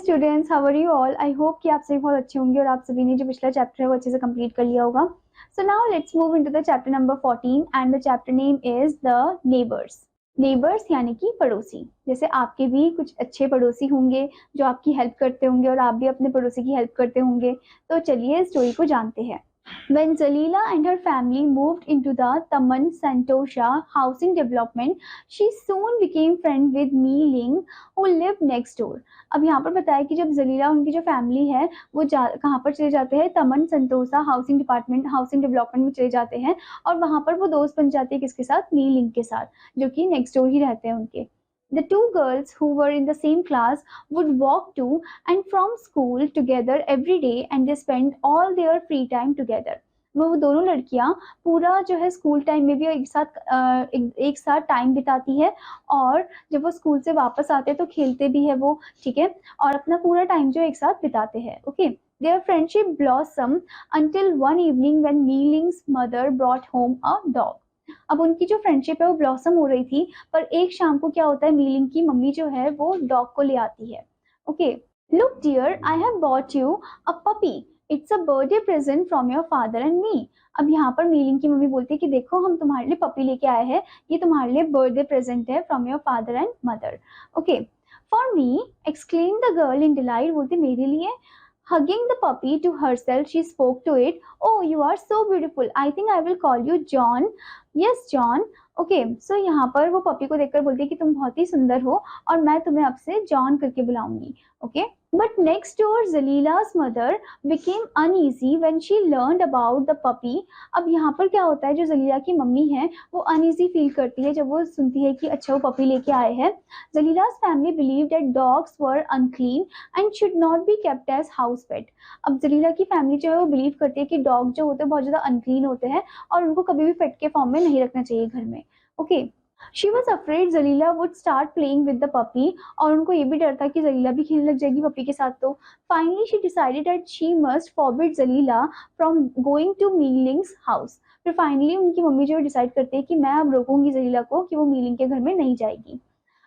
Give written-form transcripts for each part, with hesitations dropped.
Students, how are you all? I hope कि आप सभी बहुत अच्छे होंगे और आप सभी ने जो पिछला चैप्टर है वो अच्छे से कंप्लीट कर लिया होगा. So now let's move into the chapter number 14 and the chapter name is the neighbours. Neighbours यानी कि पड़ोसी. जैसे आपके भी कुछ अच्छे पड़ोसी होंगे जो आपकी हेल्प करते होंगे और आप भी अपने पड़ोसी की हेल्प करते होंगे. तो चलिए स्टोरी को जानते हैं. When Zalila and her family moved into the Taman Santosha housing development, she soon became friends with Mi Ling, who lived next door. अब यहाँ पर बताया कि जब जलीला उनकी जो फैमिली है वो कहाँ पर चले जाते हैं, तमन संतोषा हाउसिंग डेवलपमेंट में चले जाते हैं और वहां पर वो दोस्त बन जाते हैं किसके साथ, मी लिंग के साथ, जो कि नेक्स्ट डोर ही रहते हैं उनके. The two girls who were in the same class would walk to and from school together every day and they spent all their free time together. वो दोनों लड़कियां पूरा जो है स्कूल टाइम में भी एक साथ टाइम बिताती है और जब वो स्कूल से वापस आते हैं तो खेलते भी है वो, ठीक है, और अपना पूरा टाइम जो एक साथ बिताते हैं. Okay. Their friendship blossomed until one evening when Mi Ling's mother brought home a dog. अब उनकी जो फ्रेंडशिप है वो ब्लॉसम हो रही थी, पर एक शाम को क्या होता है, मीलिंग की मम्मी जो है वो डॉग को ले आती है. Okay. Look dear, I have bought you a puppy. It's a birthday present from your father and me. अब यहाँ पर मीलिंग की मम्मी बोलती है कि देखो हम तुम्हारे लिए पपी लेके आए हैं, ये तुम्हारे लिए बर्थडे प्रेजेंट है from your father and mother. Okay. For me, exclaim the girl in delight. बोलती मेरे लिए. Hugging the puppy to herself, she spoke to it. Oh, you are so beautiful. I think I will call you John. Yes, John. Okay. So यहाँ पर वो puppy को देखकर बोलती है कि तुम बहुत ही सुंदर हो और मैं तुम्हें अब से जॉन करके बुलाऊंगी. Okay. But next door Jalila's mother became uneasy when she learned about the puppy. अब यहाँ पर क्या होता है, जो जलीला की मम्मी है वो अनईजी फील करती है जब वो सुनती है कि अच्छा वो पपी लेके आए हैं. जलीला's family believed that dogs were unclean and should not be kept as house pet. अब जलीला की फैमिली जो है वो बिलीव करती है कि डॉग जो होते हैं बहुत ज्यादा अनक्लीन होते हैं और उनको कभी भी पेट के फॉर्म में नहीं रखना चाहिए घर में. Okay. She was afraid Zalila would start playing with the puppy और उनको ये भी डर था कि जलीला भी खेलने लग जाएगी पपी के साथ. तो finally she decided that she must forbid Zalila from going to मीलिंग्स house. फिर फाइनली उनकी मम्मी जो डिसाइड करती है कि मैं अब रोकूंगी जलीला को कि वो मीलिंग के घर में नहीं जाएगी.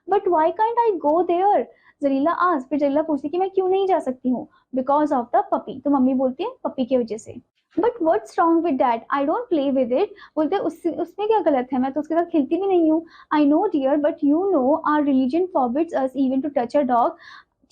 But why can't I go there? Jalila आज. फिर जलीला पूछती कि मैं क्यों नहीं जा सकती हूँ. Because of the puppy. तो मम्मी बोलती है पपी की वजह से. But what's wrong with that, I don't play with it. बोलते उसमें क्या गलत है, मैं तो उसके साथ खेलती भी नहीं हूँ. I know dear but you know our religion forbids us even to touch a dog.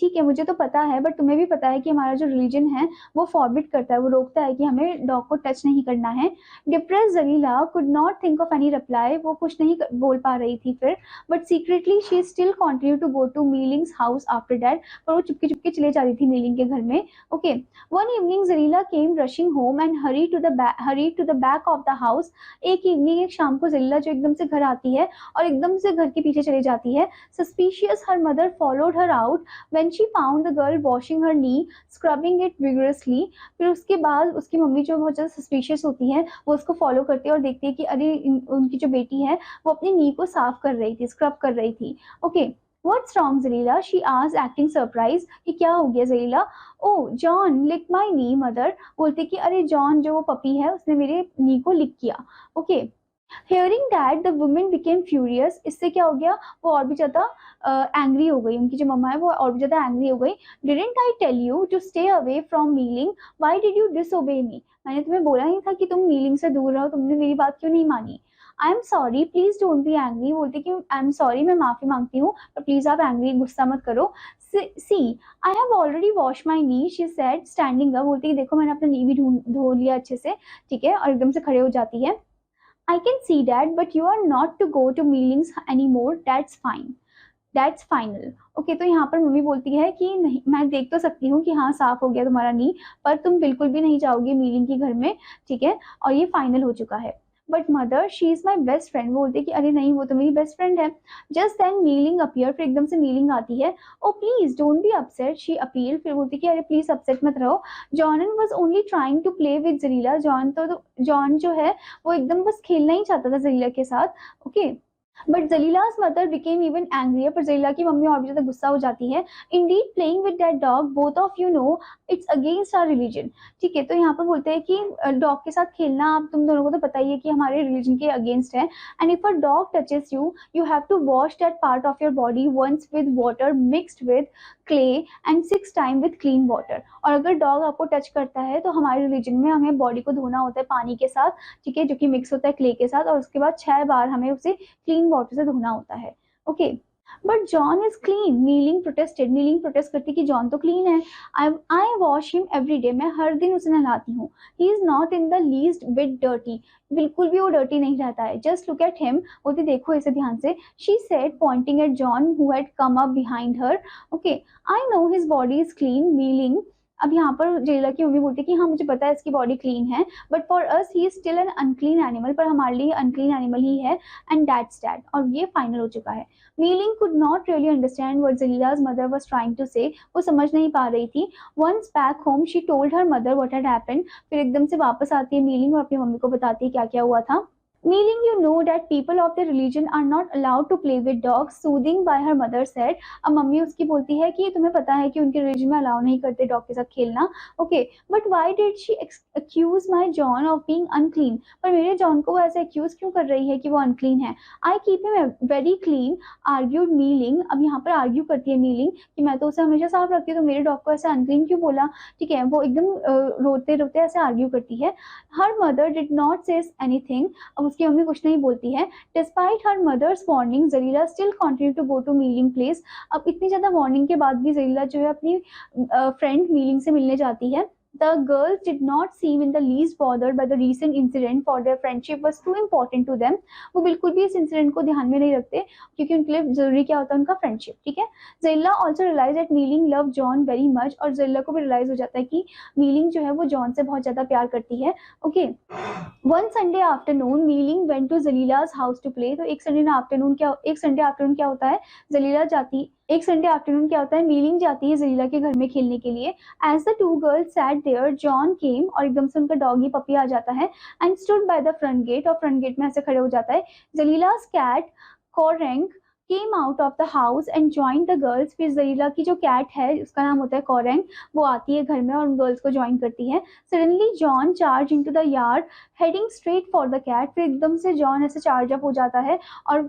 ठीक है मुझे तो पता है बट तुम्हें भी पता है कि हमारा जो रिलीजन है वो फॉरबिड करता है, वो रोकता है कि हमें डॉग को टच नहीं करना है. Depressed Jalila could not think of any reply. वो कुछ नहीं बोल पा रही थी फिर. But secretly she still continue to go to Meiling's house after that. पर वो चुपके चुपके चले जा रही थी मीलिंग के घर में. Okay. One evening Jalila came rushing home and hurry to the back of the house. एक इवनिंग, एक शाम को जलीला जो एकदम से घर आती है और एकदम से घर के पीछे चली जाती है. Suspicious her mother followed her out when she found the girl washing her knee, scrubbing it vigorously. फिर उसके बाद उसकी मम्मी जो बहुत ज़्यादा सस्पिशियस होती है वो उसको फॉलो करती है और देखती है कि अरे उनकी जो बेटी है वो अपनी नी को साफ कर रही थी, स्क्रब कर रही थी. Okay. What's wrong, Zalila? She asked, acting surprised. कि क्या हो गया Jalila? Oh, John licked my knee, mother. बोलती कि अरे जॉन जो वो पपी है उसने मेरे नी को लिक किया. Okay. Hearing that, the woman became furious. इससे क्या हो गया, वो और भी ज्यादा एंग्री हो गई. उनकी जो मम्मा है वो और भी ज्यादा एंग्री हो गई. Didn't I tell you to stay away from Meeling? Why did you disobey me? मैंने तुम्हें बोला नहीं था कि तुम मीलिंग से दूर रहो, तुमने मेरी बात क्यों नहीं मानी. I am sorry, please don't be angry. बोलती कि आई एम सॉरी, मैं माफी मांगती हूँ पर प्लीज आप एंग्री गुस्सा मत करो. See I have already wash my knee, she said standing up. बोलती कि देखो मैंने अपना नी भी धो लिया अच्छे से, ठीक है, और एकदम से खड़े हो जाती है. I can see that, but you are not to go to meetings anymore. That's fine. That's final. Okay. तो यहाँ पर मम्मी बोलती है कि नहीं, मैं देख तो सकती हूँ कि हाँ साफ हो गया तुम्हारा नी, पर तुम बिल्कुल भी नहीं जाओगे मीलिंग के घर में, ठीक है, और ये फाइनल हो चुका है. But mother, she is my best friend. वो बोलती है कि अरे नहीं वो तो मेरी बेस्ट फ्रेंड है. Just then Meiling appear. फिर एकदम से मीलिंग आती है. Oh please don't be upset, she appeal. फिर बोलती कि अरे प्लीज अपसेट मत रहो. John was only trying to play with Jalila. John जो है वो एकदम बस खेलना ही चाहता था जलीला के साथ. Okay. But Jalila's mother became even angrier. पर जलीला की मम्मी और भी ज्यादा गुस्सा हो जाती है. Indeed playing with that dog both of you know it's against our religion. ठीक है. तो यहाँ पर बोलते हैं कि डॉग के साथ खेलना आप तुम दोनों को तो पता ही है कि हमारे रिलीजन के अगेंस्ट है. And if a dog touches you, you have to wash that part of your body once with water mixed with clay and 6 time with clean water. और अगर डॉग आपको टच करता है तो हमारे रिलीजन में हमें बॉडी को धोना होता है पानी के साथ, ठीक है, जो कि मिक्स होता है क्ले के साथ, और उसके बाद 6 बार हमें उसे क्लीन वाटर से धोना होता है। Okay, but John is clean, Meiling protested. Meiling protest करती कि जॉन तो क्लीन है। I wash him every day, मैं हर दिन उसे नहलाती हूँ। He is not in the least bit dirty, बिल्कुल भी वो डर्टी नहीं रहता है। जस्ट लुक एट हिम, बोलती देखो इसे ध्यान से। She said Poynting eight John who had come up behind her. Okay, I know his body is clean, milling. अब यहाँ पर जेला की मम्मी बोलती है कि हाँ मुझे पता है इसकी बॉडी क्लीन है, but for us he is still an unclean animal, पर हमारे लिए अनक्लीन एनिमल ही है। एंड दैट्स दैट, और ये फाइनल हो चुका है। Meiling could not really understand what Jalila's mother was trying to say, वो समझ नहीं पा रही थी। Once back home she told her mother what had happened, फिर एकदम से वापस आती है मीलिंग और अपनी मम्मी को बताती है क्या क्या हुआ था। Meaning you know that people of the religion are not allowed to play with dogs, soothing by her mother said। अब मम्मी उसकी बोलती है कि तुम्हें पता है कि उनके रिलीजन में अलाउ नहीं करते डॉग के साथ खेलना। Okay, but why did she accuse my John of being unclean, पर मेरे जॉन को वो ऐसे एक्यूज क्यों कर रही है कि वो अनक्लीन है। I keep him very clean, argued milling. अब यहाँ पर आर्ग्यू करती है मीलिंग कि मैं तो उसे हमेशा साफ रखती हूँ, तो मेरे डॉग को ऐसे अनक्लीन क्यों बोला। ठीक है, वो एकदम रोते रोते ऐसे आर्ग्यू करती है। Her mother did not say anything, अब उसकी मम्मी कुछ नहीं बोलती है। Despite her mother's warning Jalila still continue to go to Meiling place. अब इतनी ज्यादा वार्निंग के बाद भी जलीला जो है अपनी फ्रेंड मीलिंग से मिलने जाती है। The girls did not seem in the least bothered by the recent incident, for their friendship was too important to them। वो बिल्कुल भी इस इंसिडेंट को ध्यान में नहीं रखते क्योंकि उनके लिए जरूरी क्या होता है, उनका फ्रेंडशिप। ठीक है, Zelila also realise that Meiling love John very much, और ज़ेलिला को भी रियलाइज हो जाता है कि मीलिंग जो है वो जॉन से बहुत ज्यादा प्यार करती है। Okay, one Sunday afternoon Meiling went to Jalila's house to play. तो एक संडे आफ्टरनून क्या होता है, जलीला जाती एक संडे आफ्टरनून क्या होता है, मीलिंग जाती है जलीला के घर में खेलने के लिए। As the two girls sat there John came, और एकदम से उनका डॉगी पपी आ जाता है। And stood by the front gate, और फ्रंट गेट में ऐसे खड़े हो जाता है। Jalila's cat Koreng came out of the house and join the girls. फिर जलीला की जो कैट है उसका नाम होता है कोरेंग, वो आती है घर में और उन गर्ल्स को ज्वाइन करती है। Suddenly John charge into the yard heading straight for the cat. फिर एकदम से जॉन ऐसे चार्ज अप हो जाता है और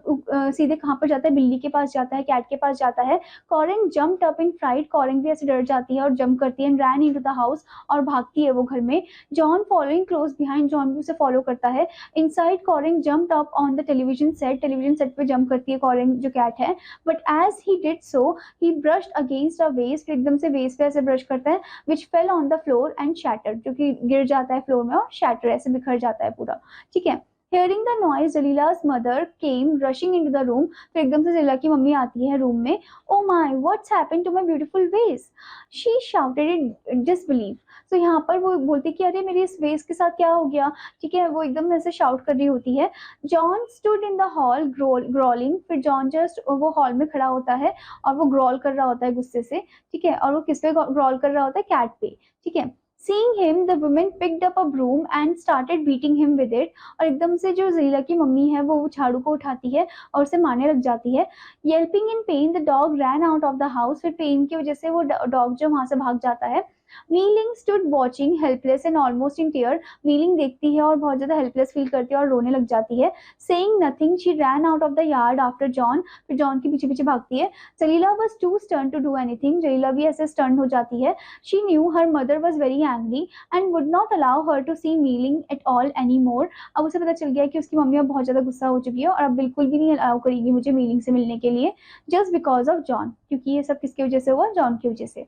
सीधे कहाँ पर जाता है, बिल्ली के पास जाता है, कैट के पास जाता है। Koreng jumped up in fright, Koreng भी ऐसे डर जाती है और जंप करती है। And ran into the house, और भागती है वो घर में। John following close behind, John भी उसे फॉलो करता है। Inside Koreng jumped up on the television set, television set पे जंप करती है कोरेंग जो कैट है। But as he did so he brushed against a vase, फिर एकदम से वेस पे ऐसे ब्रश करता है। Which fell on the floor and shattered, जो कि गिर जाता है फ्लोर में और शैटर ऐसे बिखर जाता है पूरा। ठीक है, Hearing the noise, Jalila's mother came rushing into the room। तो एकदम से जलीला की मम्मी आती है रूम में। Oh my, what's happened to my beautiful vase? She shouted in disbelief। तो यहाँ पर वो बोलती कि अरे मेरी इस वेस के साथ क्या हो गया। ठीक है, वो एकदम ऐसे शाउट कर रही होती है। John stood in the hall gruelling, फिर जॉन जस्ट वो हॉल में खड़ा होता है और वो ग्रॉल कर रहा होता है गुस्से से। ठीक है, और वो किस पे ग्रॉल कर रहा होता है, कैट पे। ठीक है, Seeing him, the woman picked up a broom and started beating him with it। और एकदम से जो जलीला की मम्मी है वो झाड़ू को उठाती है और उसे मारने लग जाती है। Yelping in pain, the dog ran out of the house। फिर पेन की वजह से वो डॉग जो वहां से भाग जाता है। Meiling stood watching helpless and almost in tear. Meiling देखती है और बहुत ज्यादा हेल्पलेस फील करती है और रोने लग जाती है। Saying nothing she ran out of the yard after John, फिर जॉन के पीछे पीछे भागती है। Jalila was too stern to do anything, Jalila भी ऐसे स्टर्न हो जाती है। She knew her mother was very angry and would not allow her to see Meeling at all any more. अब उसे पता चल गया कि उसकी मम्मी अब बहुत ज्यादा गुस्सा हो चुकी है और अब बिल्कुल भी नहीं अलाउ करेगी मुझे मीलिंग से मिलने के लिए, जस्ट बिकॉज ऑफ जॉन, क्योंकि ये सब किसकी वजह से हुआ, जॉन की वजह से।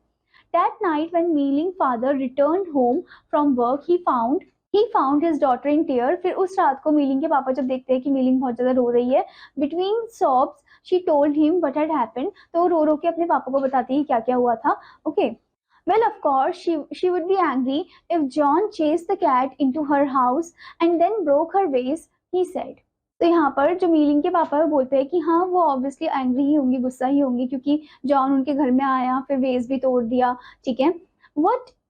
That night when Meeling father returned home from work, he found his daughter in tears। फिर उस रात को मीलिंग के पापा जब देखते हैं कि मीलिंग बहुत ज्यादा रो रही है, between sobs she told him what had happened। तो रो रो के अपने पापा को बताती है क्या क्या हुआ था। Okay, well of course she would be angry if John chased the cat into her house and then broke her vase, he said। तो यहाँ पर जो मीलिंग के पापा है वो बोलते हैं कि हाँ वो ऑब्वियसली एंग्री ही होंगी, गुस्सा ही होंगी, क्योंकि जॉन उनके घर में आया फिर वेस भी तोड़ दिया। ठीक है,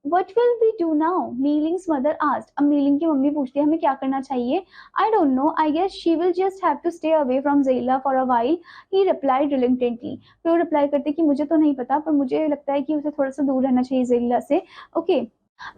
What will we do now? Meeling's mother asked। अब मीलिंग की मम्मी पूछती है हमें क्या करना चाहिए। I don't know, I guess she will just have to stay away from Zayla for a while, he replied reluctantly। फिर वो रिप्लाई करते कि मुझे तो नहीं पता पर मुझे लगता है कि उसे थोड़ा सा दूर रहना चाहिए ज़ेलिला से। ओके,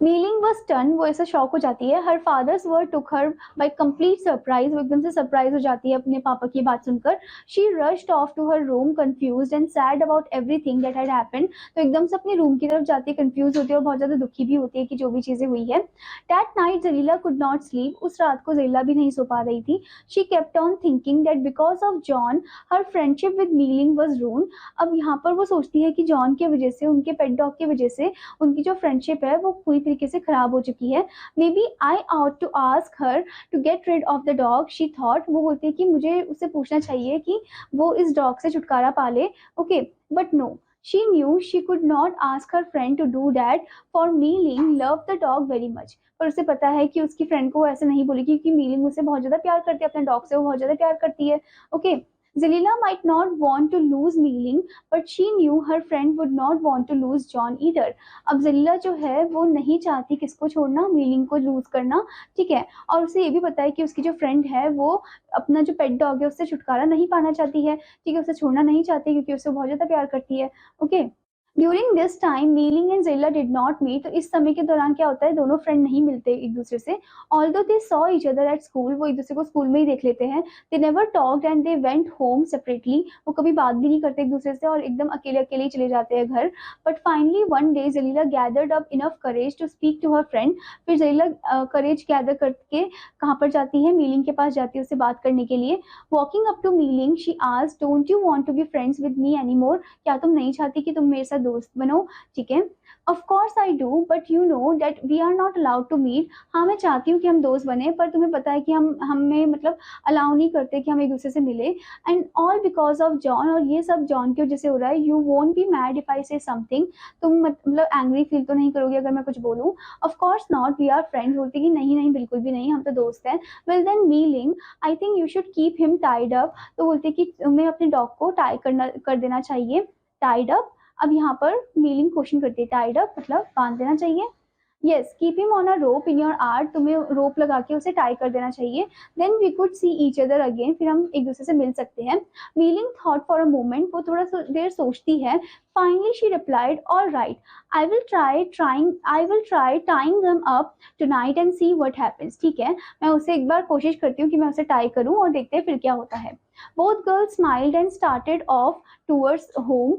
मीलिंग वाज स्टन, वो ऐसा शॉक हो जाती है। Her father's word took her by complete surprise, वो एकदम से सरप्राइज हो जाती है अपने पापा की बात सुनकर। She rushed off to her room confused and sad about everything that had happened, तो एकदम से अपने रूम की तरफ जाती है, कंफ्यूज होती है और बहुत ज्यादा दुखी भी होती है कि जो भी चीजें हुई है। That night Jalila could not sleep, उस रात को जलीला भी नहीं सो पा रही थी। She kept on thinking that because of John her friendship with Meeling was ruined. अब यहाँ पर वो सोचती है कि जॉन की वजह से, उनके पेट डॉग की वजह से उनकी जो फ्रेंडशिप है वो पूरी तरीके से खराब हो चुकी है। Maybe I ought to ask her to get rid of the dog she thought, वो बोलती है कि मुझे उससे पूछना चाहिए कि वो इस डॉग से छुटकारा पा ले। Okay, but no, she knew she could not ask her friend to do that, for milling loved the dog very much। पर उसे पता है कि उसकी फ्रेंड को वो ऐसे नहीं बोलेगी क्योंकि मीलिंग उसे बहुत ज्यादा प्यार करती है, अपने डॉग से वो बहुत ज्यादा प्यार करती है। Okay, Zalila might not want to lose Mealing, but she knew her friend would not want to lose John either। अब जलीला जो है वो नहीं चाहती किसको छोड़ना, मीलिंग को लूज करना, ठीक है। और उसे ये भी पता है कि उसकी जो फ्रेंड है वो अपना जो पेट डॉग है उससे छुटकारा नहीं पाना चाहती है, ठीक है, उसे छोड़ना नहीं चाहती क्योंकि उससे बहुत ज्यादा प्यार करती है। Okay, during this time milling and जेला डिड नॉट मीट, तो इस समय के दौरान क्या होता है, दोनों फ्रेंड नहीं मिलते एक दूसरे से। Although they saw each other at school, वो एक दूसरे को स्कूल में ही देख लेते हैं। They never talked and they went home separately, वो कभी बात भी नहीं करते एक दूसरे से और एकदम अकेले अकेले ही चले जाते हैं घर। But finally one day Jalila gathered up enough courage to speak to her friend, फिर जलीला करेज गैदर करके कहाँ पर जाती है, मीलिंग के पास जाती है उससे बात करने के लिए। Walking up to Meiling she asked, don't you want to be friends with me any more, क्या तुम नहीं चाहती कि तुम मेरे साथ दोस्त बनो, ठीक है। Of course I do, but you know that we are not allowed to meet, हाँ मैं चाहती हूँ कि हम दोस्त बने, पर तुम्हें पता है कि हम हमें मतलब अलाउ नहीं करते कि हम एक दूसरे से मिले। And all because of John, और ये सब जॉन की वजह से हो रहा है। You won't be mad if I से समथिंग, तुम मतलब एंग्री फील तो नहीं करोगे अगर मैं कुछ बोलूँ। Of course not, we are friends, बोलती कि नहीं नहीं बिल्कुल भी नहीं, हम तो दोस्त हैं। Well then Meiling, I think you should keep him tied up, तो बोलती कि तुम्हें अपने डॉग को टाई करना कर देना चाहिए, टाइड अप। अब यहाँ पर मीलिंग क्वेश्चन करती है, टाइड अप मतलब बांध देना चाहिए। Yes, keep him on a rope in your yard, तुम्हें रोप लगा के उसे टाई कर देना चाहिए। Then we could see each other again, फिर हम एक दूसरे से मिल सकते हैं। Meiling thought for a moment, वो थोड़ा सा देर सोचती है। Finally she replied, all right, I will try tying them up tonight and see what happens, ठीक है, मैं उसे एक बार कोशिश करती हूँ कि मैं उसे टाई करूँ और देखते हैं फिर क्या होता है। Both girls smiled and started off towards home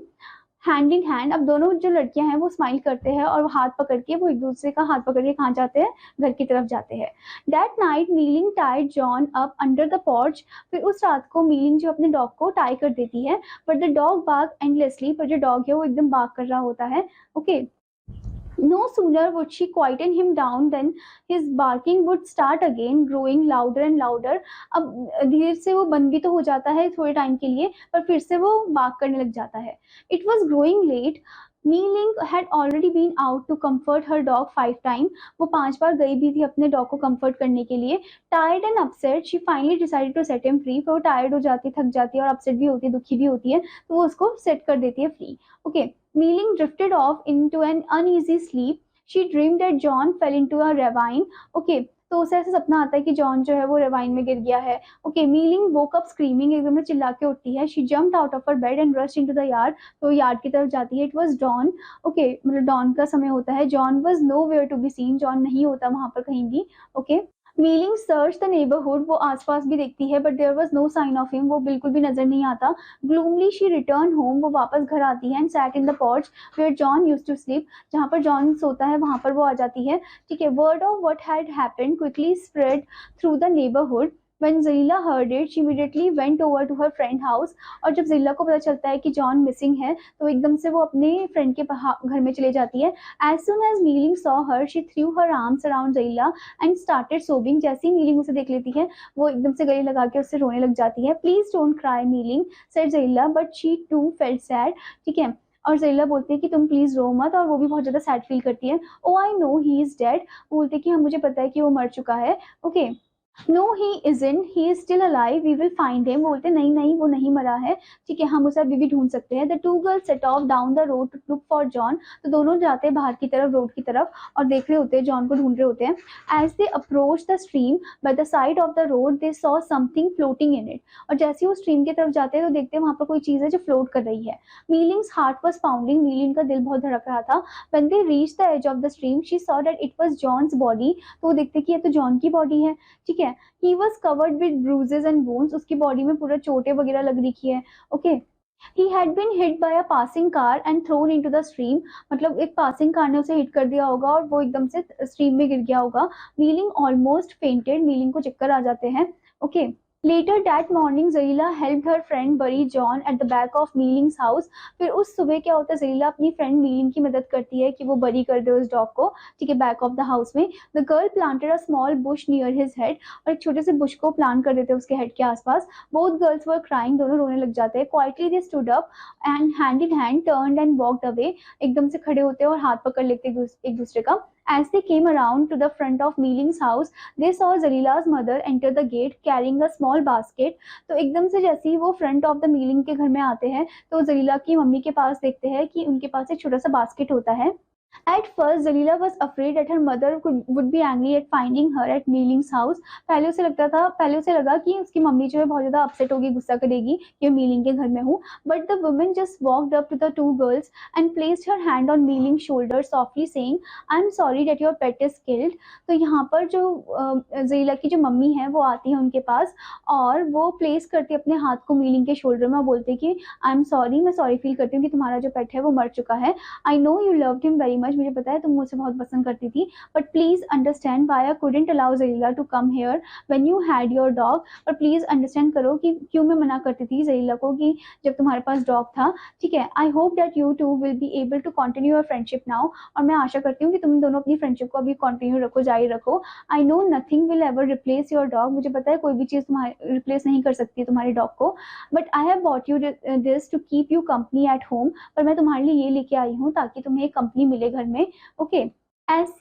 hand in hand, अब दोनों जो लड़कियां हैं वो स्माइल करते हैं और हाथ पकड़ के वो एक दूसरे का हाथ पकड़ के कहाँ जाते हैं, घर की तरफ जाते हैं। That night Meiling tied John up under the porch, फिर उस रात को मीलिंग जो अपने डॉग को टाई कर देती है। But the dog bark endlessly, पर जो डॉग है वो एकदम बार्क कर रहा होता है। Okay, no sooner would she quieten him down than his barking would start again, growing louder and louder। अब धीरे से वो बंद भी तो हो जाता है थोड़े टाइम के लिए, पर फिर से वो बार्क करने लग जाता है। It was growing late। Milling had already been out to comfort her dog 5 times। वो 5 बार गई भी थी अपने डॉग को कंफर्ट करने के लिए। Tired and upset, she finally decided to set him free। फिर वो टायर्ड हो जाती है, थक जाती है और अपसेट भी होती है, दुखी भी होती है, तो वो उसको सेट कर देती है free. Okay, Mealing drifted off into an uneasy sleep। She dreamed that John fell into a ravine। Okay, तो उसे ऐसा सपना आता है कि जॉन जो है वो रेवाइन में गिर गया है। Okay, Meiling woke up screaming, एकदम से चिल्ला के उठती है। She jumped out of her bed and rushed into the yard, तो यार्ड की तरफ जाती है। It was dawn. ओके, मतलब डॉन का समय होता है। John was nowhere to be seen, John नहीं होता वहां पर कहीं भी। Okay, Meiling search the neighbourhood, वो आसपास भी देखती है, but there was no sign of him, वो बिल्कुल भी नजर नहीं आता। ग्लूमली शी रिटर्न होम, वो वापस घर आती है। And sat in the porch where John used to sleep, जहाँ पर जॉन सोता है वहां पर वो आ जाती है। ठीक है, word of what had happened quickly spread through the neighbourhood. When Zilla heard it, she immediately went over to her friend house। और जब जिल्ला को पता चलता है कि जॉन मिसिंग है, तो एकदम से वो अपने फ्रेंड के घर में चले जाती है। As soon as Mealing saw her, she threw her arms around Zilla and started sobbing। जैसे ही मीलिंग उसे देख लेती है, वो एकदम से गले लगा के उससे रोने लग जाती है। Please don't cry, Mealing said Zilla, but she too felt sad। ठीक है, और ज़ेला बोलती है कि तुम प्लीज रो मत, और वो भी बहुत ज्यादा सैड फील करती है। Oh I know he is dead, बोलती है कि हाँ मुझे पता है कि वो मर चुका है। Okay, no he isn't, he is still alive, we will find him. बोलते नहीं नहीं वो नहीं मरा है, ठीक है, हम उसे अभी भी ढूंढ सकते हैं। The two girls set off down the road to look for John. तो दोनों जाते हैं बाहर की तरफ, रोड की तरफ, और देख रहे होते हैं, जॉन को ढूंढ रहे होते हैं। As they approach the stream by the side of the road they saw something floating in it. और जैसे ही वो स्ट्रीम की तरफ जाते हैं तो देखते हैं वहां पर कोई चीज है जो फ्लोट कर रही है। Meiling's heart was pounding, Meiling का दिल बहुत धड़क रहा था। When they reach the edge of the stream she saw that it was John's body. तो वो देखते कि ये तो जॉन की बॉडी है, ठीक है। He was covered with bruises and wounds, उसकी बॉडी में पूरा चोटें वगैरह लग रखी है, okay. He had been hit by a passing car and thrown into the stream. मतलब एक पासिंग कार ने उसे हिट कर दिया होगा और वो एकदम से स्ट्रीम में गिर गया होगा। मीलिंग ऑलमोस्ट फेंटेड, मीलिंग को चक्कर आ जाते हैं, okay. Later that morning Jalila help her friend bury John at the back of Meeling's house. फिर उस सुबह क्या होता है, जरीला अपनी फ्रेंड मीलिंग की मदद करती है कि वो बरी कर दे उस डॉग को, ठीक है, बैक ऑफ द हाउस में। The girl planted a small Bush near his head. और एक छोटे से बुश को प्लांट कर देते हैं उसके हेड के आसपास। बोथ गर्ल्स वर क्राइंग, दोनों रोने लग जाते हैं। Quietly they stood up and hand in hand turned and walked away. एकदम से खड़े होते हैं और हाथ पकड़ लेते हैं एक दूसरे का। As they came around to the front of Meeling's house, they saw Zalila's mother enter the gate carrying a small basket. तो एकदम से जैसे ही वो फ्रंट ऑफ द मीलिंग के घर में आते हैं तो जलीला की मम्मी के पास देखते हैं कि उनके पास एक छोटा सा बास्केट होता है। At first, Zalila was afraid that her mother would be angry at finding her at Meeling's house. पहले उसे लगा कि उसकी मम्मी जो है बहुत ज्यादा अपसेट होगी, गुस्सा करेगी कि मैं मीलिंग के घर में हूँ। But the woman just walked up to the two girls and placed her hand on Meeling's shoulder, softly saying, "I'm sorry that your pet is killed." तो यहाँ पर जो जलीला की जो मम्मी है वो आती है उनके पास और वो प्लेस करती है अपने हाथ को मीलिंग के शोल्डर में, बोलते कि आई एम सॉरी, मैं सॉरी फील करती हूँ कि तुम्हारा जो पेट है वो मर चुका है। I know you loved him very much, मुझे पता है तुम मुझे बहुत पसंद करती थी, but please understand why I couldn't allow Jalila to come here when you had your dog. और प्लीज अंडरस्टैंड करो कि क्यों मैं मना करती थी जलीला को कि जब तुम्हारे पास डॉग था, ठीक है। I hope that you two will be able to continue your friendship now. और मैं आशा करती हूँ कि तुम दोनों अपनी फ्रेंडशिप को अभी कंटिन्यू रखो, जारी रखो। I know nothing will ever replace your dog, मुझे पता है कोई भी चीज तुम्हारे रिप्लेस नहीं कर सकती तुम्हारे डॉग को, but I have bought you this to keep you company at home. पर मैं तुम्हारे लिए ये लेके आई हूँ ताकि तुम्हें एक कंपनी मिले घर में, okay. As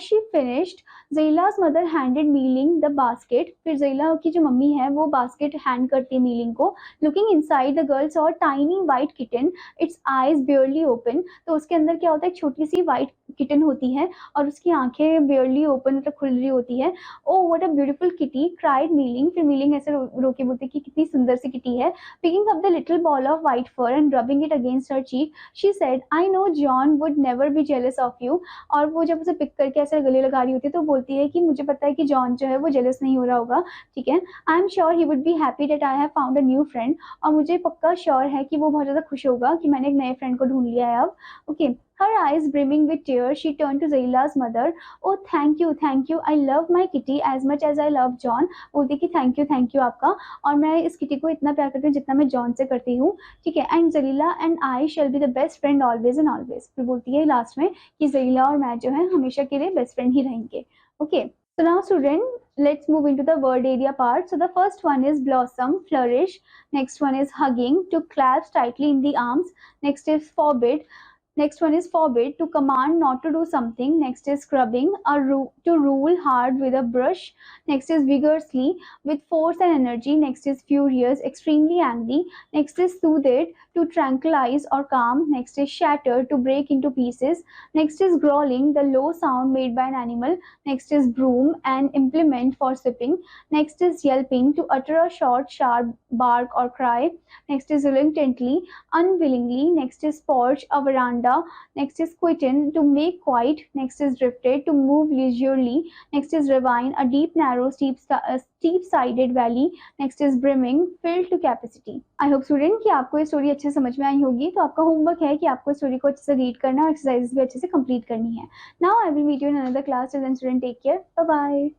she finished, Zaila's mother handed Meeling the basket. फिर Zaila की जो मम्मी है वो बास्केट हैंड करती है Meeling को। Looking inside, the girl saw a tiny white kitten, its eyes barely open. तो उसके अंदर क्या होता है, एक छोटी सी white किटन होती है और उसकी आंखें barely open, मतलब खुल रही होती है। Oh, what a beautiful kitty! cried Meeling. फिर Meeling ऐसे रो के बोलती है कि कितनी सुंदर सी किटी है। Picking up the little ball of white fur and rubbing it against her cheek, she said, "I know John would never be jealous of you." और वो जब उसे पिक करके ऐसे गले लगा रही होती है तो बोलती है कि मुझे पता है कि जॉन जो है वो जेलस नहीं हो रहा होगा, ठीक है। I am sure he would be happy that I have found a new friend. और मुझे पक्का श्योर है कि वो बहुत ज्यादा खुश होगा कि मैंने एक नए फ्रेंड को ढूंढ लिया है अब, okay. Her eyes brimming with tears, she turned to Zaila's mother. Oh, thank you, thank you. I love my kitty as much as I love John. बोलती कि थैंक यू आपका, और मैं इस किटी को इतना प्यार करती हूँ जितना मैं जॉन से करती हूँ, ठीक है। And Jalila and I shall be the best friend always and always. फिर बोलती है लास्ट में कि जलीला और मैं जो है हमेशा के लिए बेस्ट फ्रेंड ही रहेंगे, okay. So now student, let's move into the word area part. So the first one is blossom, flourish. Next one is hugging, to clasp tightly in the arms. Next is forbid. Next one is forbid, to command not to do something. Next is scrubbing, to rule hard with a brush. Next is vigorously, with force and energy. Next is furious, extremely angry. Next is soothed, to tranquilize or calm. Next is shatter, to break into pieces. Next is growling, the low sound made by an animal. Next is broom, an implement for sweeping. Next is yelping, to utter a short, sharp bark or cry. Next is reluctantly, unwillingly. Next is porch, a veranda. Next is quitten, to make quiet. Next is drifted, to move leisurely. Next is ravine, a deep, narrow, steep-sided valley. Next is brimming, filled to capacity. I hope student कि आपको ये story अच्छे से समझ में आई होगी। तो आपका होमवर्क है कि आपको स्टोरी को अच्छे से रीड करना और एक्सरसाइज भी अच्छे से कंप्लीट करनी है। Now I will meet you in another class. Till then, student, take care. Bye bye.